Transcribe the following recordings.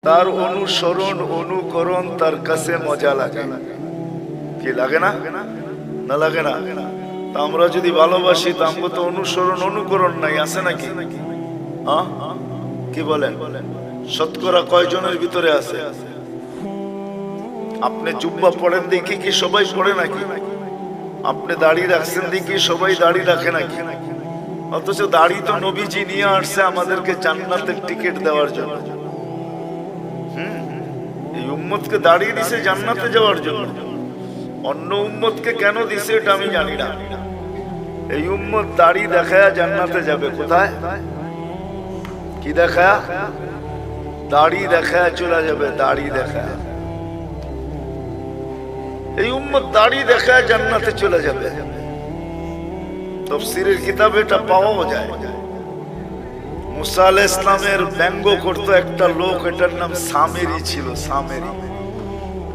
তার অনুসরণ অনুকরণ তার কাছে মজা লাগে। কি লাগে না? না লাগে না? তা আমরা যদি ভালোবাসি তা আমরা তো অনুসরণ অনুকরণ নাই, আছে নাকি? হ্যাঁ, কি বলেন? শতকরা কয়জনের ভিতরে আছে? আপনি জুব্বা পড়েন দেখি কি সবাই পড়ে নাকি? আপনি দাড়ি রাখছেন দেখি সবাই দাড়ি রাখে নাকি? অথচ দাড়ি তো নবীজি নিয়ে আসছে আমাদেরকে জান্নাতের টিকিট দেওয়ার জন্য। এই উম্মতকে দাড়ি দিছে জান্নাতে যাওয়ার জন্য। অন্য উম্মতকে কেন দিছে এটা আমি জানি না। এই উম্মত দাড়ি দেখায় জান্নাতে যাবে। কোথায়? কি দেখায়? দাড়ি দেখায় চলে যাবে। দাড়ি দেখায় এই উম্মত দাড়ি দেখায় জান্নাতে চলে যাবে। তাফসীরের কিতাবে এটা পাওয়া যায়। মুসা আলাইহিস সালামের ব্যঙ্গ করতো একটা লোক, এটার নাম সামেরি ছিল। সামেরি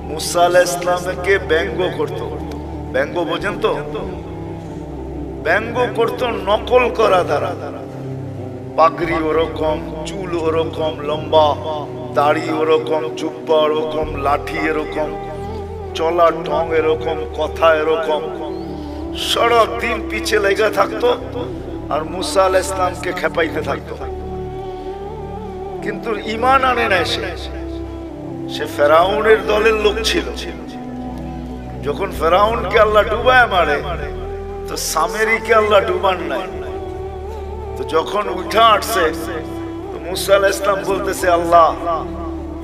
মুসা আলাইহিস সালামকে ব্যঙ্গ করতো। ব্যঙ্গ বোঝেন তো? ব্যঙ্গ করতো নকল করা দ্বারা। পাগড়ি ওরকম, চুল ওরকম লম্বা, দাড়ি ওরকম, জুব্বা ওরকম, লাঠি এরকম, চলার ঢং এরকম, কথা এরকম, সারা দিন পিছে লেগে থাকতো আর মুসা আলাইহিস সালামকে খেপাইতে থাকতো। কিন্তু ঈমান আনে নাই। সে ফেরাউনের দলের লোক ছিল। যখন ফেরাউনকে আল্লাহ ডুবায় মারে তো সামেরিকে আল্লাহ ডুবান নাই। তো যখন উঠা আসছে তো মুসা আলাইহিস সালাম বলতেছে, আল্লাহ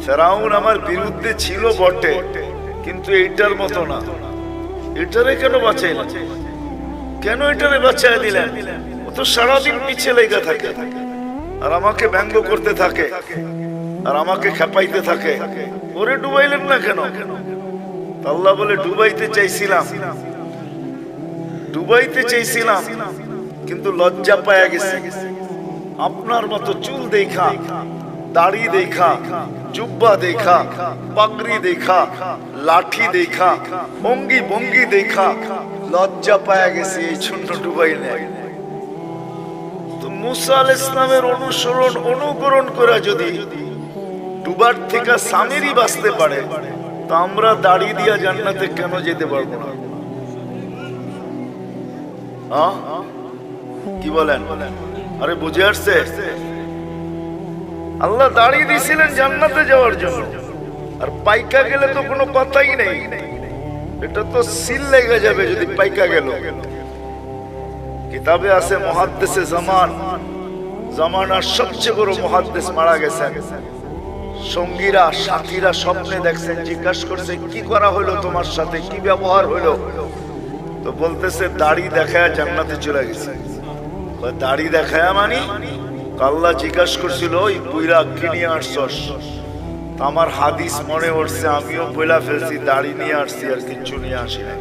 ফেরাউন আমার বিরুদ্ধে ছিল বটে, কিন্তু এইটার মতো না। এটারে কেন বাঁচাইলেন? কেন এটারে বাঁচাই দিলেন? ও তো সারাদিন পিছে লেগে থাকে আর আমাকে ব্যঙ্গ করতে থাকে আর আমাকে খেপাইতে থাকে। ওরে ডুবাইলেন না কেন? আল্লাহ বলে, ডুবাইতে চাইছিলাম কিন্তু লজ্জা পায়া গেছে। আপনার মতো চুল দেখা, দাড়ি দেখা, জুব্বা দেখা, পাগড়ি দেখা, লাঠি দেখা, অঙ্গি ভঙ্গি দেখা লজ্জা পায়া গেছে। এই ছোট্ট ডুবাই নেই। তো মুসা আলাইহিস সালামের অনুসরণ অনুকরণ করে যদি ডুবার থেকে সামেরি বাঁচতে পারে, তো আমরা দাড়ি দিয়া জান্নাতে কেন যেতে পারবো না? কি বলেন? আরে বুঝে আসছে? আল্লাহ দাড়ি দিয়েছিলেন জান্নাতে যাওয়ার জন্য, আর পাইকা গেলে তো কোনো কথাই নেই। এটা তো সিল লেগে যাবে যদি পাইকা গেল। কিতাবে আছে মুহাদ্দিসে জামানার সবচেয়ে বড় মুহাদ্দিস মারা গেছেন। সঙ্গীরা সাথীরা স্বপ্নে দেখছেন, জিজ্ঞাসা করছে, কি করা হলো তোমার সাথে, কি ব্যবহার হলো? তো বলতেছে, দাড়ি দেখায় জান্নাতে চলে গেছে। দাড়ি দেখায় মানি? আল্লাহ জিজ্ঞাসা করছিল, ওই বুইরা কি নিয়ে আসছস? আমার হাদিস মনে পড়ছে, আমিও বইলা ফেলছি, দাড়ি নিয়ে আসছি আর কিচ্ছু নিয়ে আসি না।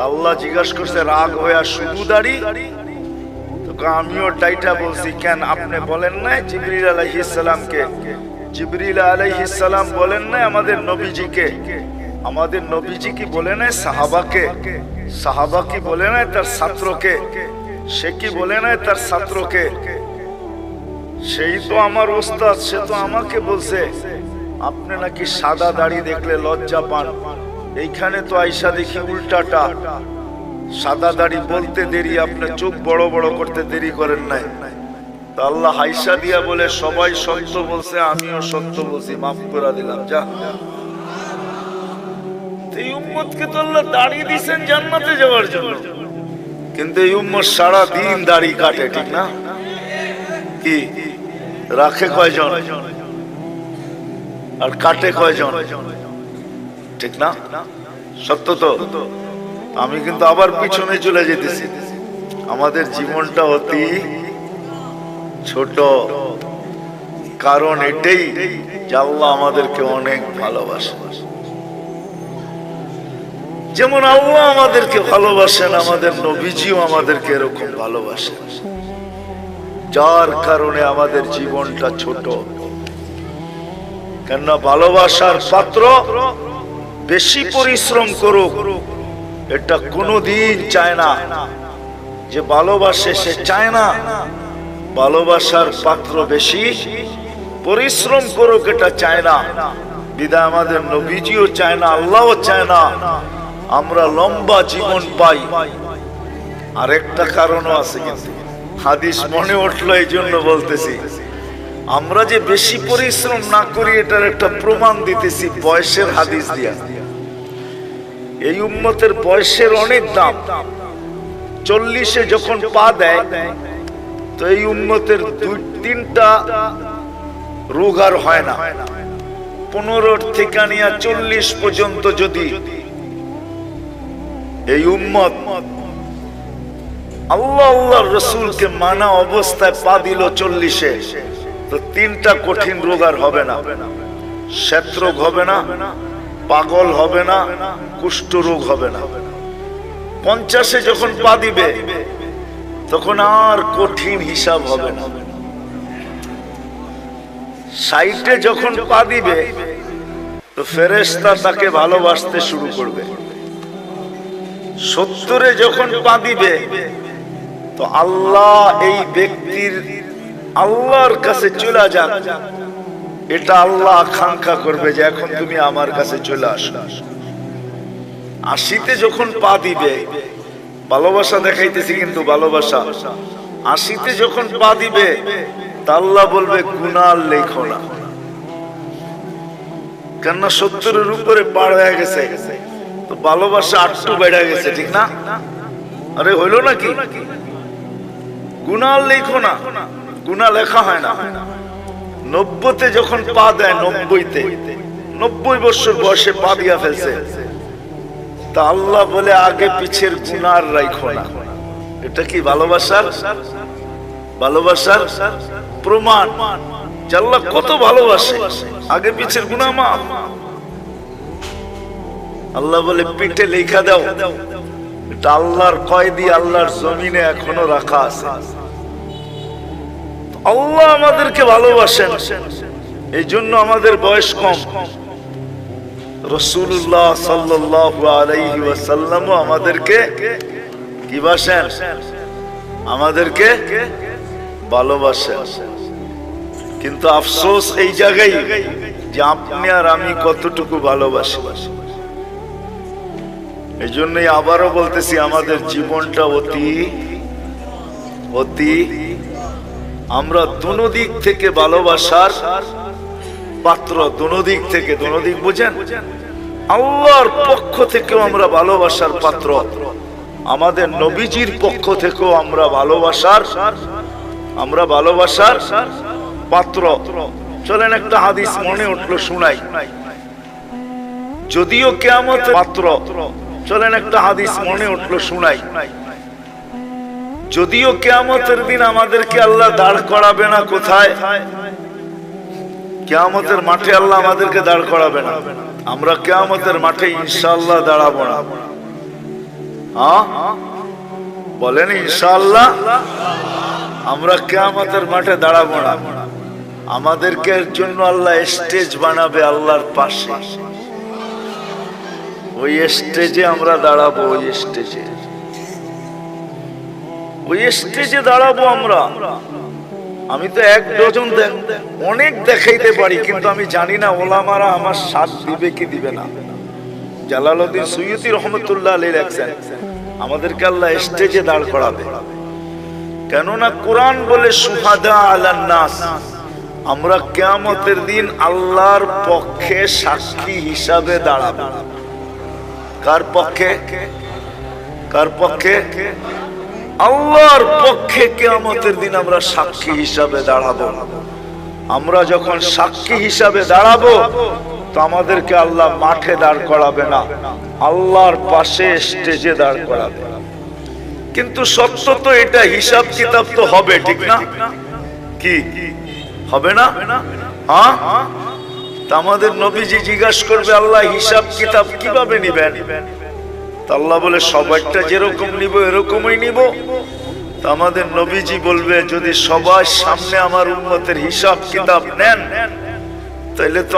আল্লাহ জিজ্ঞাসা করছে রাগ হয়ে, শুধু দাড়ি? আমিও টাইটা বলছি, কেন আপনি বলেন নাই জিবরিল আলাইহিস সালামকে? জিবরিল আলাইহিস সালাম বলেন নাই আমাদের নবীজিকে? আমাদের নবীজি কি বলে নাই সাহাবাকে? সাহাবা কি বলে নাই তার ছাত্রকে? সে কি বলে নাই তার ছাত্রকে? সেই তো আমার ওস্তাদ, সে তো আমাকে বলছে আপনি নাকি সাদা দাড়ি দেখলে লজ্জা পান। এইখানে তো আইসা দেখি উল্টাটা, সাদা দাড়ি বলতে দেরি, আপনি চোখ বড় বড় করতে দেরি করেন নাই। তা আল্লাহ হাইসা দিয়া বলে, সবাই সত্য বলছে, আমিও সত্য বলছি, মাফ করে দিলাম, যা। এই উম্মতকে তো আল্লাহ দাড়ি দিয়েছেন জান্নাতে যাওয়ার জন্য, কিন্তু এই উম্মত সারা দিন দাড়ি কাটে, ঠিক না? কি রাখে কয়জন আর কাটে কয়জন? ঠিক না? সত্য তো? আমি কিন্তু আবার পিছনে চলে যেতেছি। আমাদের জীবনটা অতি ছোট, কারণ এটাই যে আল্লাহ আমাদেরকে অনেক ভালোবাসে। যেমন আল্লাহ আমাদেরকে ভালোবাসেন, আমাদের নবীজিও আমাদেরকে এরকম ভালোবাসেন, যার কারণে আমাদের জীবনটা ছোট। কেননা ভালোবাসার পাত্র বেশি পরিশ্রম করুক এটা কোনোদিন চায় না। যে ভালোবাসে সে চায় না ভালোবাসার পাত্র বেশি, পরিশ্রম করুক এটা চায় না, বিদায় আমাদের নবীজিও চায় না, আল্লাহও চায় না আমরা লম্বা জীবন পাই। আর একটা কারণও আছে, কিন্তু হাদিস মনে উঠলো এই জন্য বলতেছি, আমরা যে বেশি পরিশ্রম না করি এটার একটা প্রমাণ দিতেছি বয়সের হাদিস দিয়া। এই উম্মতের বয়সের অনেক দাম। 40-এ যখন পা দেয় তো এই উম্মতের 2-3টা রোগ আর হয় না। 15 থেকে নিয়ে 40 পর্যন্ত যদি এই উম্মত আল্লাহ আল্লাহর রাসূলকে মানা অবস্থায় পা দিল 40-এ, তো 3টা কঠিন রোগ আর হবে না। শ্বেত রোগ হবে না, পাগল হবে না, কুষ্ঠ রোগ হবে না। 50-এ যখন পা দিবে তখন আর কঠিন হিসাব হবে না। 60-এ যখন পা দিবে তো ফেরেশতা তাকে ভালোবাসতে শুরু করবে। 70-এ যখন পা দিবে তো আল্লাহ এই ব্যক্তির আল্লাহর কাছে চলে যাক, এটা আল্লাহ আকাঙ্ক্ষা করবে যে এখন তুমি আমার কাছে চলে আসো। 80-তে যখন পা দিবে, ভালোবাসা দেখাইতেছি কিন্তু ভালোবাসা, 80-তে যখন পা দিবে তা আল্লাহ বলবে গুনাহ লেখো না, কেননা 70-এর উপরে পার হয়ে গেছে, তো ভালোবাসা আটটু বেড়ে গেছে, ঠিক না? আরে হইল নাকি? গুনাহ লেখো না, গুনাহ লেখা হয় না। 90-তে যখন পা দেয়, 90 বছর বয়সে পা দিয়া ফেলছে, তা আল্লাহ বলে আগে পিছের গুনাহ রাখো না। এটা কি ভালোবাসার প্রমাণ যে আল্লাহ কত ভালোবাসে, আগে পিছের গুনাহ মাফ। আল্লাহ বলে পিঠে লেখা দাও, এটা আল্লাহর কয়েদি আল্লাহর জমিনে এখনো রাখা আছে। আল্লাহ আমাদেরকে ভালোবাসেন, এই জন্য আমাদের বয়স কম। রাসূলুল্লাহ সাল্লাল্লাহু আলাইহি ওয়াসাল্লাম আমাদেরকে কি বাসেন? আমাদেরকে ভালোবাসেন। কিন্তু আফসোস এই জায়গায় যে আপনি আর আমি কতটুকু ভালোবাসি। এই জন্যই আবারও বলতেছি, আমাদের জীবনটা অতি আমরা দোনো দিক থেকে ভালোবাসার পাত্র। দোনো দিক থেকে, দোনো দিক বুঝেন? আল্লাহর পক্ষ থেকেও আমরা ভালোবাসার পাত্র, আমাদের নবীজির পক্ষ থেকেও আমরা ভালোবাসার পাত্র। চলেন একটা হাদিস মনে উঠলো শুনাই, যদিও কিয়ামতের পাত্র। চলেন একটা হাদিস মনে উঠলো শুনাই, যদিও কিয়ামতের দিন আমাদেরকে আল্লাহ দাঁড় করাবে না কোথায়? কিয়ামতের মাঠে আল্লাহ আমাদেরকে দাঁড় করাবে না। আমরা কিয়ামতের মাঠে ইনশাআল্লাহ দাঁড়াবো না। হ্যাঁ বলেন ইনশাআল্লাহ। আমরা কিয়ামতের মাঠে দাঁড়াবো না, আমাদেরকে এর জন্য আল্লাহ স্টেজ বানাবে আল্লাহর পাশে। ওই স্টেজে আমরা দাঁড়াবো, ওই স্টেজে দাঁড়াবো আমরা। আমি তো 1 ডজন অনেক দেখাইতে পারি, কিন্তু আমি জানি না ওলামারা আমার সাথ দিবে কি দিবে না। জালালউদ্দিন সুয়ুতী রহমতুল্লাহ আলাইহি লেখেন, আমাদেরকে আল্লাহ স্টেজে দাঁড় করাবে, কেননা কোরআন বলে শুহাদা আলান নাস, আমরা কিয়ামতের দিন আল্লাহর পক্ষে সাক্ষী হিসাবে দাঁড়াবো। কার পক্ষে? আল্লাহর পক্ষে কিয়ামতের দিন আমরা সাক্ষী হিসাবে দাঁড়াবো। আমরা যখন সাক্ষী হিসাবে দাঁড়াবো তো আমাদেরকে আল্লাহ মাঠে দাঁড় করাবে না, আল্লাহর পাশে স্টেজে দাঁড় করাবে। কিন্তু সত্য তো এটা, হিসাব কিতাব তো হবে, ঠিক না? কি হবে না? হ্যাঁ, তা আমাদের নবীজি জিজ্ঞাসা করবে, আল্লাহ হিসাব কিতাব কিভাবে নিবেন? আল্লাহ বলে সবাইটা যেরকম নিব এরকমই নিব। তা আমাদের নবীজি বলবে, যদি সবার সামনে আমার উম্মতের হিসাব কিতাব নেন তাহলে তো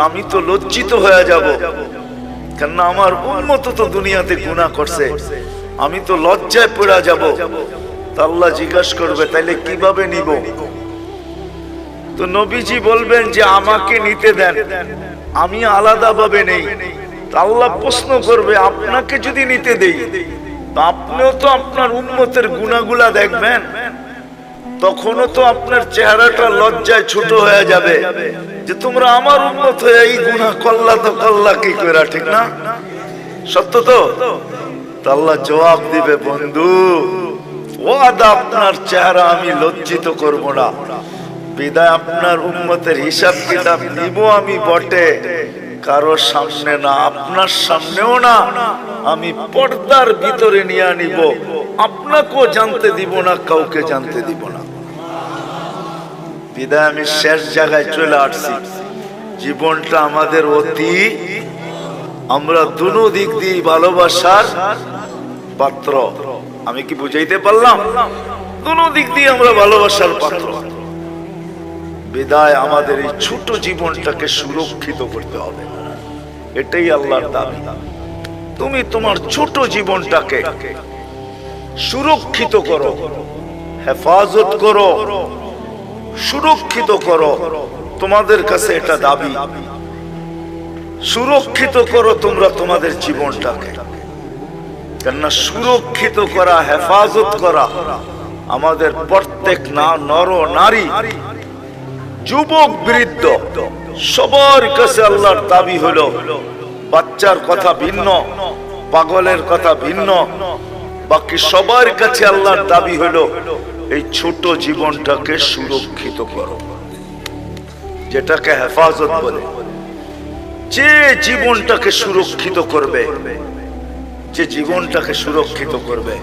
আমি তো লজ্জিত হয়ে যাব, কেননা আমার উম্মত তো দুনিয়াতে গুনাহ করছে, আমি তো লজ্জায় পড়ে যাব। তো আল্লাহ জিজ্ঞাসা করবে তাইলে কিভাবে নিব? তো নবীজি বলবেন যে আমাকে নিতে দেন, আমি আলাদা ভাবে নেই। আল্লাহ প্রশ্ন করবে আপনাকে যদি নিতে দেই, তো আপনিও তো আপনার উম্মতের গুনাহগুলা দেখবেন, তখনও তো আপনার চেহারাটা লজ্জায় ছোট হয়ে যাবে যে তোমরা আমার উম্মত হয়ে এই গুনাহ করলা, তো করলা কি করে, ঠিক না? সত্য তো? আল্লাহ জবাব দিবে বন্ধু ওয়াদা আপনার চেহারা আমি লজ্জিত করব না, বিদায় আপনার উম্মতের হিসাব কিতাব নিব আমি বটে, কারো সামনে না, আপনার সামনেও না, আমি পর্দার ভিতরে নিয়ে নিব, আপনাকেও জানতে দিব না, কাউকে জানতে দিব না। বিদায় আমি শেষ জায়গায় চলে আসছি। জীবনটা আমাদের অতি, আমরা দুনো দিক দিয়ে ভালোবাসার পাত্র। আমি কি বুঝাইতে পারলাম? দুনো দিক দিয়ে আমরা ভালোবাসার পাত্র। বিদায় আমাদের এই ছোট জীবনটাকে সুরক্ষিত করতে হবে, এটাই আল্লাহর দাবি। তুমি তোমার ছোট জীবনটাকে সুরক্ষিত করো, হেফাজত করো, সুরক্ষিত করো, তোমাদের কাছে এটা দাবি। সুরক্ষিত করো তোমরা তোমাদের জীবনটাকে, কেননা সুরক্ষিত করা, হেফাজত করা আমাদের প্রত্যেক নর নারী, যুবক বৃদ্ধ সবার কাছে আল্লাহর দাবি হলো। বাচ্চার কথা ভিন্ন, পাগলের কথা ভিন্ন, বাকি সবার কাছে আল্লাহর দাবি হলো এই ছোট জীবনটাকে সুরক্ষিত করো, যেটাকে হেফাজত বলে। যে জীবনটাকে সুরক্ষিত করবে, যে জীবনটাকে সুরক্ষিত করবে,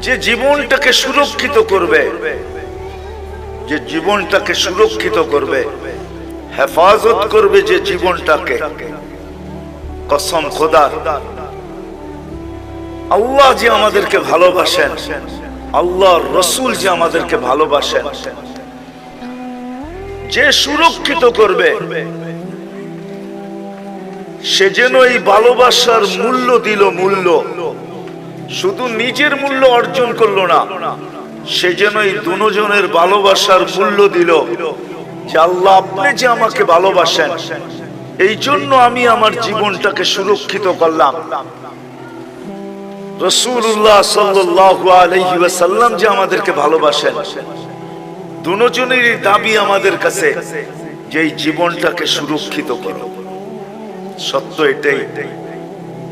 যে জীবনটাকে সুরক্ষিত করবে, যে জীবনটাকে সুরক্ষিত করবে, হেফাজত করবে যে জীবনটাকে, কসম খোদার, আল্লাহ যে আমাদেরকে ভালোবাসেন, আল্লাহর রাসূল যে আমাদেরকে ভালোবাসেন, যে সুরক্ষিত করবে, সে যেন এই ভালোবাসার মূল্য দিল। মূল্য শুধু নিজের মূল্য অর্জন করলো না, সে যেন এই দুজনের ভালোবাসার মূল্য দিল যে আল্লাহ আপনি যে আমাকে ভালোবাসেন, এই জন্য আমি আমার জীবনটাকে সুরক্ষিত করলাম। রাসূলুল্লাহ সাল্লাল্লাহু আলাইহি ওয়াসাল্লাম যে আমাদেরকে ভালোবাসেন, দুজনেরই দাবি আমাদের কাছে যে এই জীবনটাকে সুরক্ষিত করো। সত্য এটাই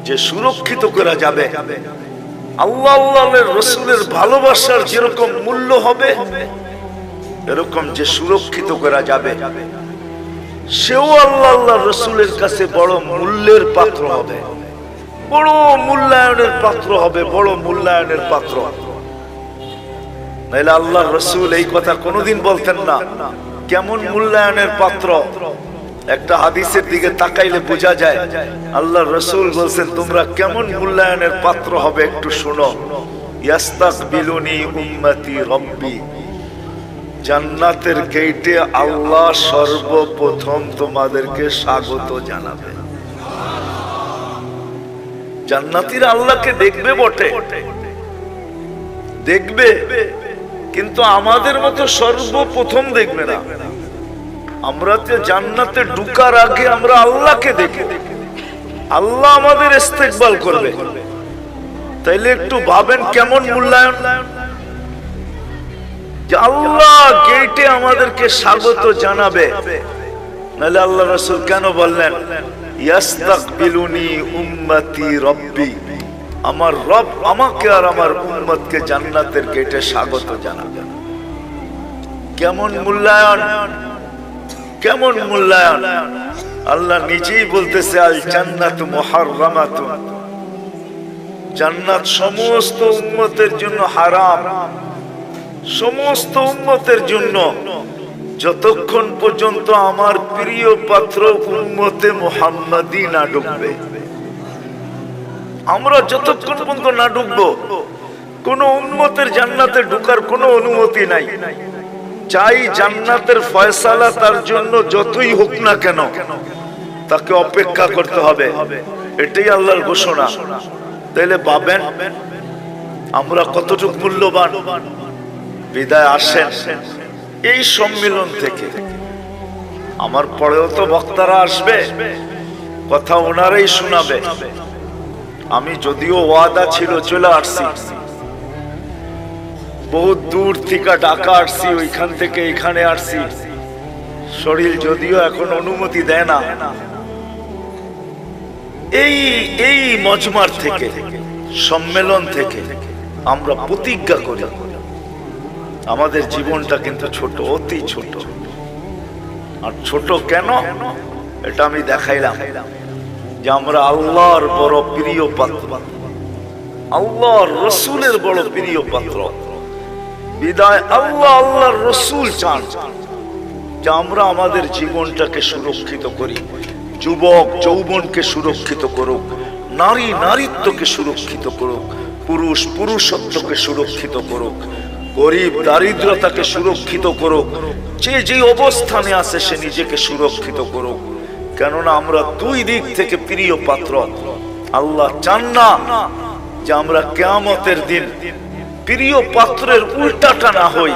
যে সুরক্ষিত করা যাবে, আল্লাহ আল্লাহর রাসূলের ভালোবাসার যেরকম মূল্য হবে, এরকম যে সুরক্ষিত করা যাবে, সেও আল্লাহ আল্লাহর রাসূলের কাছে বড় মূল্যের পাত্র হবে, বড় মূল্যায়নের পাত্র হবে, বড় মূল্যায়নের পাত্র। নাইলে আল্লাহর রাসূল এই কথা কোনোদিন বলতেন না। কেমন মূল্যায়নের পাত্র? একটা হাদিসের দিকে তাকাইলে বোঝা যায় আল্লাহর রাসূল বলছেন তোমরা কেমন মূল্যায়নের পাত্র হবে একটু শোনো। ইয়াস্তাকবিলুনি উম্মতি রব্বি, জান্নাতের গেটে আল্লাহ সর্বপ্রথম তোমাদেরকে স্বাগত জানাবে। জান্নাতীরা আল্লাহকে দেখবে বটে, দেখবে, কিন্তু আমাদের মতো সর্বপ্রথম দেখবে না। আমরা তো জান্নাতে ঢুকার আগে আমরা আল্লাহকে দেখি, আল্লাহ আমাদের ইস্তেকবাল করবে। তাইলে একটু ভাবেন কেমন মূল্যায়ন, যে আল্লাহ গেটে আমাদেরকে স্বাগত জানাবে। নাহলে আল্লাহ রাসূল কেন বললেন ইয়াস্তাকবিলুনি উম্মতি রব্বি, আমার রব আমাকে আর আমার উম্মতকে জান্নাতের গেটে স্বাগত জানাবে। কেমন মূল্যায়ন, কেমন মূল্যায়ন! আল্লাহ নিজেই বলতেছে আল জান্নাতু মুহাররামাতুন, জান্নাত সমস্ত উম্মতের জন্য হারাম, সমস্ত উম্মতের জন্য, যতক্ষণ পর্যন্ত আমার প্রিয় পাত্র উম্মতে মুহাম্মাদি না ঢুকবে। আমরা যতক্ষণ পর্যন্ত না ঢুকবো, কোন উম্মতের জান্নাতে ঢুকার কোনো অনুমতি নাই। চাই জান্নাতের ফয়সালা তার জন্য যতই হোক না কেন, তাকে অপেক্ষা করতে হবে, এটাই আল্লাহর ঘোষণা। তাইলে ভাবেন আমরা কতটুকু মূল্যবান। বিদায় আসেন এই সম্মেলন থেকে। আমার পরেও তো বক্তারা আসবে, কথা ওনারাই শোনাবে। আমি যদিও ওয়াদা ছিল চলে আসছি, বহুত দূর থেকে ঢাকা আসছি, ওইখান থেকে এখানে আসছি। শরীর যদিও এখন অনুমতি দেয় না। এই মজমার থেকে, সম্মেলন থেকে আমরা প্রতিজ্ঞা করি আমাদের জীবনটা কিন্তু ছোট, অতি ছোট। আর ছোট কেন এটা আমি দেখাইলাম যে আমরা আল্লাহর বড় প্রিয় পাত্র, আল্লাহর রসুলের বড় প্রিয় পাত্র। বিদায় আল্লাহর রসুল চান যে আমরা আমাদের জীবনটাকে সুরক্ষিত করি। যুবক যৌবনকে সুরক্ষিত করুক, নারী নারীত্বকে সুরক্ষিত করুক, পুরুষ পুরুষত্বকে সুরক্ষিত করুক, গরিব দারিদ্রতাকে সুরক্ষিত করুক। যে অবস্থানে আছে সে নিজেকে সুরক্ষিত করুক। কেননা আমরা দুই দিক থেকে প্রিয় পাত্র। আল্লাহ চান না যে আমরা কিয়ামতের দিন প্রিয় পাত্রের উল্টাটা না হই।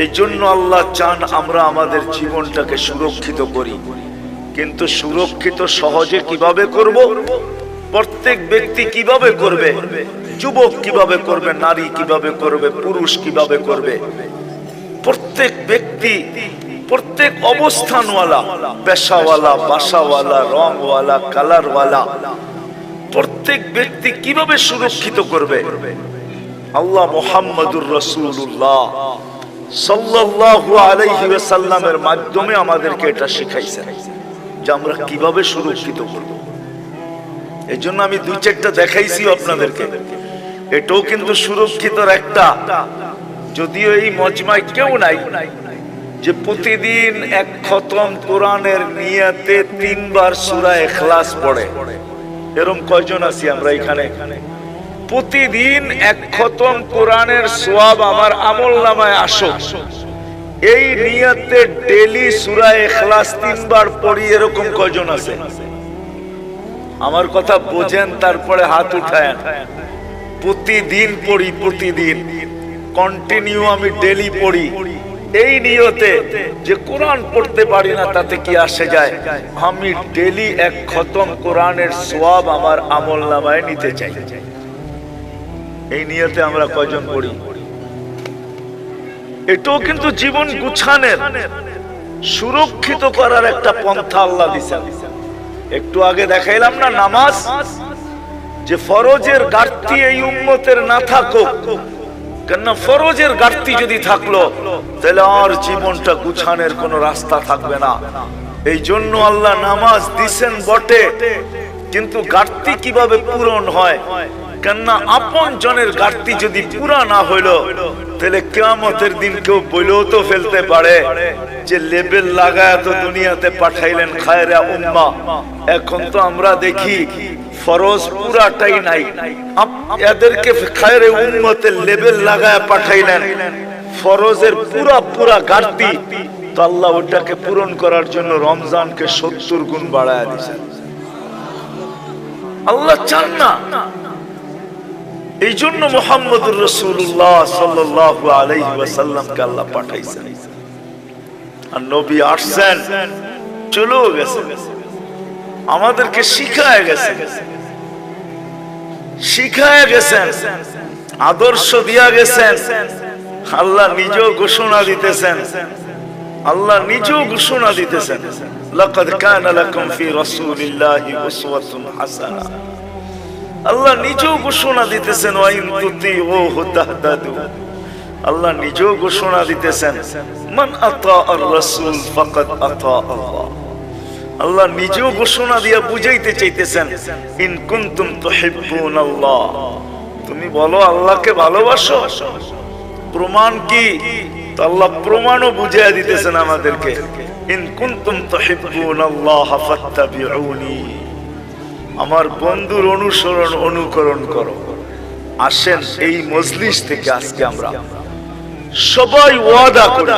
এই জন্য আল্লাহ চান আমরা আমাদের জীবনটাকে সুরক্ষিত করি। কিন্তু সুরক্ষিত সহজে কিভাবে করব? প্রত্যেক ব্যক্তি কিভাবে করবে? যুবক কিভাবে করবে? নারী কিভাবে করবে? পুরুষ কিভাবে করবে? প্রত্যেক ব্যক্তি, প্রত্যেক অবস্থানওয়ালা, পেশাওয়ালা, বাসাওয়ালা, রংওয়ালা, কালারওয়ালা, প্রত্যেক ব্যক্তি কিভাবে সুরক্ষিত করবে? আল্লাহ মুহাম্মদুর রাসূলুল্লাহ সাল্লাল্লাহু আলাইহি ওয়াসাল্লামের মাধ্যমে আমাদেরকে এটা শিখাইছেন যে আমরা কিভাবে সুরক্ষিত করব। এই জন্য আমি দুই চারটা দেখাইছি আপনাদেরকে। এটাও কিন্তু সুরক্ষিতর একটা। যদিও এই মজমায় কেউ নাই যে প্রতিদিন এক খতম কোরআনের নিয়তে 3 বার সূরা ইখলাস পড়ে। এরকম কয়জন আছি আমরা এখানে? প্রতিদিন এক খতম কোরআনের সওয়াব আমার আমলনামায় আসুক, এই নিয়তে ডেইলি সূরা ইখলাস 3 বার পড়ি, এরকম কয়জন আছে? আমার কথা বোঝেন, তারপরে হাত উঠায়েন। প্রতিদিন পড়ি, প্রতিদিন কন্টিনিউ আমি ডেইলি পড়ি, এই নিয়তে যে কোরআন পড়তে পারি না তাতে কি আসে যায়, আমি ডেইলি এক খতম কোরআনের সওয়াব আমার আমলনামায় নিতে চাই। এই নিয়তে আমরা কয়জন পড়ি? এটাও কিন্তু জীবন গুছানোর, সুরক্ষিত করার একটা পন্থা আল্লাহ দিয়েছেন। একটু আগে দেখাইলাম না নামাজ, যে ফরজের ঘাটতি এই উম্মতের না থাকুক। কেননা ফরজের ঘাটতি যদি থাকলো তাহলে আর জীবনটা গুছানোর কোনো রাস্তা থাকবে না। এই জন্য আল্লাহ নামাজ দিছেন বটে, কিন্তু ঘাটতি কিভাবে পূরণ হয়? কেননা আপন জনের ঘাটতি যদি পুরা না হইল তাহলে কিয়ামতের দিন কেউ বলেও তো ফেলতে পারে যে লেবেল লাগায় তো দুনিয়াতে পাঠাইলেন খায়রা উম্মাহ, এখন তো আমরা দেখি ফরজ পুরাটাই নাই, এদেরকে খায়রে উম্মতের লেবেল লাগায় পাঠাইলেন, ফরজের পুরা ঘাটতি। তো আল্লাহ ওটাকে পূরণ করার জন্য রমজানকে 70 গুণ বাড়ায় দিয়েছেন। আল্লাহ চান না। এই জন্য মুহাম্মদুর রাসূলুল্লাহ সাল্লাল্লাহু আলাইহি ওয়াসাল্লামকে আল্লাহ পাঠাইছেন। আর নবী আসছেন, চলে গেছেন, আমাদেরকে শিখায় গেছেন, আদর্শ দিয়া গেছেন। আল্লাহ নিজেও ঘোষণা দিতেছেন, লাকাদ কানা লাকুম ফি রাসূলিল্লাহি উসওয়াতুন হাসানাহ। আল্লাহ নিজেও ঘোষণা দিতেছেন, ওয়া ইন তুতিউহু তাহতাদু। আল্লাহ নিজেও ঘোষণা দিতেছেন, মান আতা আর রাসূল ফাকাদ আতা আল্লাহ। আল্লাহ নিজেও ঘোষণা দিয়া বুঝাইতে চাইতেছেন, ইন কুনতুম তুহিব্বুনাল্লাহ, তুমি বলো আল্লাহকে ভালোবাসো। প্রমাণ কি? তো আল্লাহ প্রমাণও বুঝাইয়া দিতেছেন আমাদেরকে, ইন কুনতুম তুহিব্বুনাল্লাহ ফাত্তাবিউনি, আমার বন্ধুর অনুসরণ অনুকরণ করো। আসেন এই মজলিস থেকে আজকে আমরা সবাই ওয়াদা করি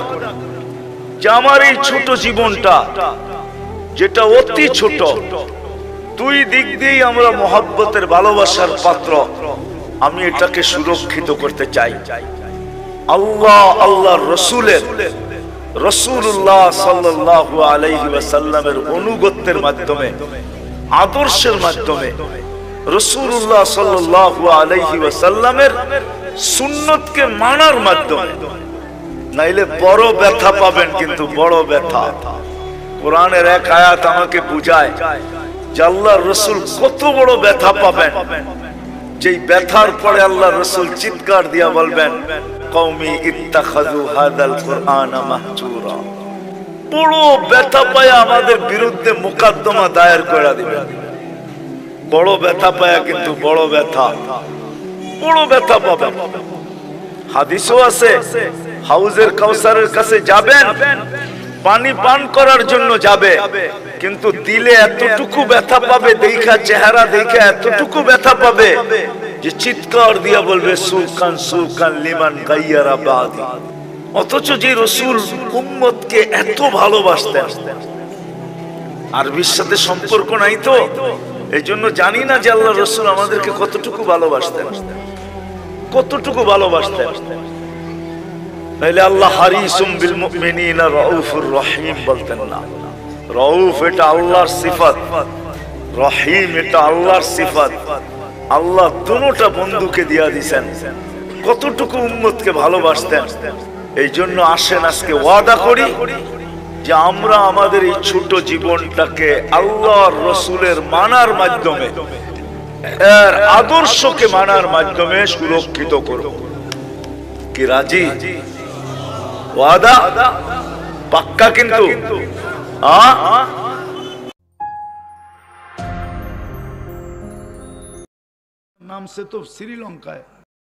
যে আমার এই ছোট জীবনটা, যেটা অতি ছোট, দুই দিক দিয়েই আমরা মহব্বতের ভালোবাসার পাত্র। আমি এটাকে সুরক্ষিত করতে চাই। আল্লাহ আল্লাহর রসুলের রাসূলুল্লাহ সাল্লাল্লাহু আলাইহি ওয়াসাল্লামের অনুগত্যের মাধ্যমে, আদর্শের মাধ্যমে, রাসূলুল্লাহ সাল্লাল্লাহু আলাইহি ওয়াসাল্লামের সুন্নতকে মানার মাধ্যমে, নাইলে বড় ব্যথা পাবেন, কিন্তু বড় ব্যথা। কোরআনের এক আয়াত আমাকে বুঝায় যে আল্লাহর রাসূল কত বড় ব্যথা পাবেন, যেই ব্যথার পরে আল্লাহর রাসূল চিৎকার দিয়া বলবেন, কওমি ইত্তাখাযু হাযাল কুরআনা মাহজুরা। বড় ব্যথা পায় আমাদের বিরুদ্ধে মোকদ্দমা দায়ের করে দিবেন। বড় ব্যথা পায়, কিন্তু বড় ব্যথা, বড় ব্যথা পাবেন। হাদিসও আছে, হাউজের কাউসারের কাছে যাবেন, পানি পান করার জন্য যাবে, কিন্তু দিলে এতটুকু ব্যথা পাবে, দেখা চেহারা দেখে এতটুকু ব্যথা পাবে যে চিৎকার দিয়া বলবে সুলকান সুলকান লিমান গাইয়ারা বাদি। অথচ যে রাসূল উম্মতকে এত ভালোবাসতেন, আরবির সাথে সম্পর্ক নাই তো, এই জন্য জানি না যে আল্লাহ রাসূল আমাদেরকে কতটুকু ভালোবাসতেন, কতটুকু ভালোবাসতেন। নাইলে আল্লাহ হারিসুম বিল মুমিনিনা রাউফুর রহিম বলতেন না। রাউফ এটা আল্লাহর সিফাত, রহিম এটা আল্লাহর সিফাত। আল্লাহ দুটোটা বন্ধুকে দিয়া দিয়েছেন, কতটুকু উম্মতকে ভালোবাসতেন। এই জন্য আসেন আজকে ওয়াদা করি যে আমরা আমাদের এই ছোট জীবনটাকে আল্লাহর রাসূলের মানার মাধ্যমে, এর আদর্শকে মানার মাধ্যমে সুরক্ষিত করব। কি রাজি? ওয়াদা পাক্কা কিন্তু। नाम से तो श्रीलंका है।